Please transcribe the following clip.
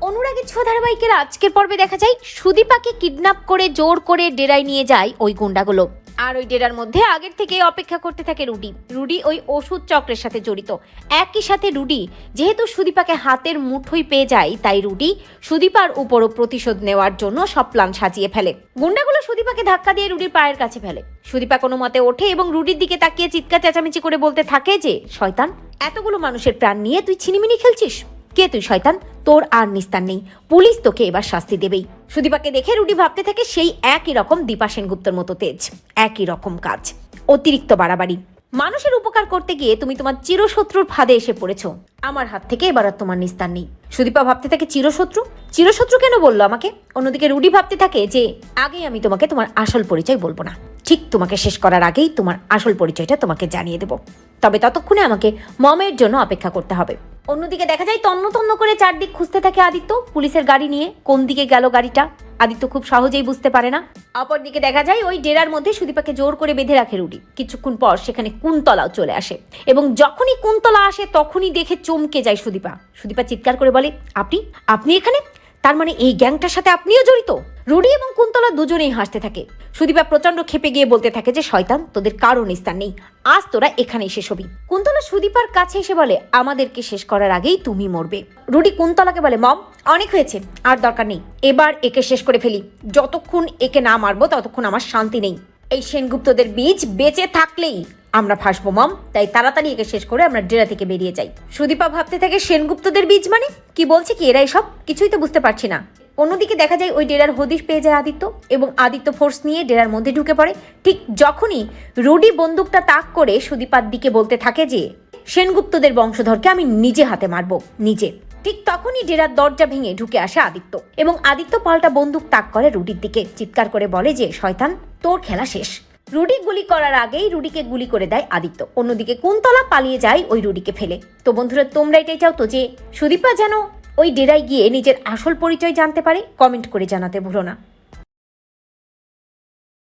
অনুরাগের ছোঁয়া ধারাবাহিকের আজকের পর্বে দেখা যায় সুদীপাকে কিডন্যাপ করে জোর করে ডেরায় নিয়ে যায় ওই গুন্ডাগুলো। আর ওই ডেরার মধ্যে আগের থেকে অপেক্ষা করতে থাকে রুডি ওই ওষুধ চক্রের সাথে জড়িত। একই সাথে রুডি যেহেতু সুদীপাকে হাতের মুঠোয় পেয়ে যায়, তাই রুডি সুদীপার উপরও প্রতিশোধ নেওয়ার জন্য সব প্ল্যান সাজিয়ে ফেলে। গুন্ডাগুলো সুদীপাকে ধাক্কা দিয়ে রুডির পায়ের কাছে ফেলে। সুদীপা কোনো মতে ওঠে এবং রুডির দিকে তাকিয়ে চিৎকার চেঁচামেচি করে বলতে থাকে যে, শয়তান, এতগুলো মানুষের প্রাণ নিয়ে তুই ছিনিমিনি খেলছিস? কে তুই শয়তান? তোর আর নিস্তার নেই, পুলিশ তোকে এবার শাস্তি দেবেই। সুদীপাকে দেখে রুডি ভাবতে থাকে সেই একই রকম দীপা সেনগুপ্তর মতো তেজ, একই রকম কাজ, অতিরিক্ত বাড়াবাড়ি। মানুষের উপকার করতে গিয়ে তুমি তোমার চিরশত্রুর ফাঁদে এসে পড়েছো। আমার হাত থেকে এবার আর তোমার নিস্তার নেই। সুদীপা ভাবতে থাকে চিরশত্রু কেন বললো আমাকে? অন্যদিকে রুডি ভাবতে থাকে যে আগেই আমি তোমাকে তোমার আসল পরিচয় বলবো না, ঠিক তোমাকে শেষ করার আগেই তোমার আসল পরিচয়টা তোমাকে জানিয়ে দেবো। তবে ততক্ষণে আমাকে মমের জন্য অপেক্ষা করতে হবে। অন্যদিকে দেখা যায় তন্ন তন্ন করে চারদিক খুঁজতে থাকে আদিত্য পুলিশের গাড়ি নিয়ে। কোন দিকে গেল গাড়িটা আদিত্য খুব সহজেই বুঝতে পারে না। অপরদিকে দেখা যায় ওই ডেরার মধ্যে সুদীপাকে জোর করে বেঁধে রাখে রুডি। কিছুক্ষণ পর সেখানে কুন্তলাও চলে আসে এবং যখনই কুন্তলা আসে তখনই দেখে চমকে যায় সুদীপা চিৎকার করে বলে, আপনি এখানে? তার মানে এই গ্যাংটার সাথে আপনিও জড়িত? রুডি এবং কুন্তলা দুজনেই হাসতে থাকে। সুদীপা প্রচন্ড ক্ষেপে গিয়ে বলতে থাকে যে, শয়তান, তোদের কারো নিস্তার নেই, আজ তোরা এখানেই শেষ হবি। কুন্তলা সুদীপার কাছে এসে বলে, আমাদেরকে শেষ করার আগেই তুমি মরবে। রুডি কুন্তলাকে বলে, মম, অনেক হয়েছে, আর দরকার নেই, এবার একে শেষ করে ফেলি। যতক্ষণ একে না মারবো ততক্ষণ আমার শান্তি নেই। এই সেনগুপ্তদের বীজ বেঁচে থাকলেই আমরা ফাঁসবো মম, তাই তাড়াতাড়ি একে শেষ করে আমরা ডেরা থেকে বেরিয়ে যাই। সুদীপা ভাবতে থাকে সেনগুপ্তদের বীজ মানে কি বলছে কি এরা? এসব কিছুই তো বুঝতে পারছি না। অন্যদিকে দেখা যায় ওই ডেরার হদিশ পেয়ে যায় আদিত্য এবং আদিত্য ফোর্স নিয়ে ডেরার মধ্যে ঢুকে পড়ে। ঠিক যখনই রুডি বন্দুকটা তাক করে সুদীপার দিকে বলতে থাকে যে সেনগুপ্তদের বংশধরকে আমি নিজে হাতে মারবো, নিজে, ঠিক তখনই ডেরার দরজা ভেঙে ঢুকে আসে আদিত্য এবং আদিত্য পাল্টা বন্দুক তাক করে রুডির দিকে, চিৎকার করে বলে যে, শয়তান, তোর খেলা শেষ। রুডি গুলি করার আগেই রুডিকে গুলি করে দেয় আদিত্য। অন্যদিকে কুন্তলা পালিয়ে যায় ওই রুডিকে ফেলে। তো বন্ধুরা, তোমরা এটাই চাও তো যে সুদীপা যেন ওই ডেরায় গিয়ে নিজের আসল পরিচয় জানতে পারে? কমেন্ট করে জানাতে ভুলো না।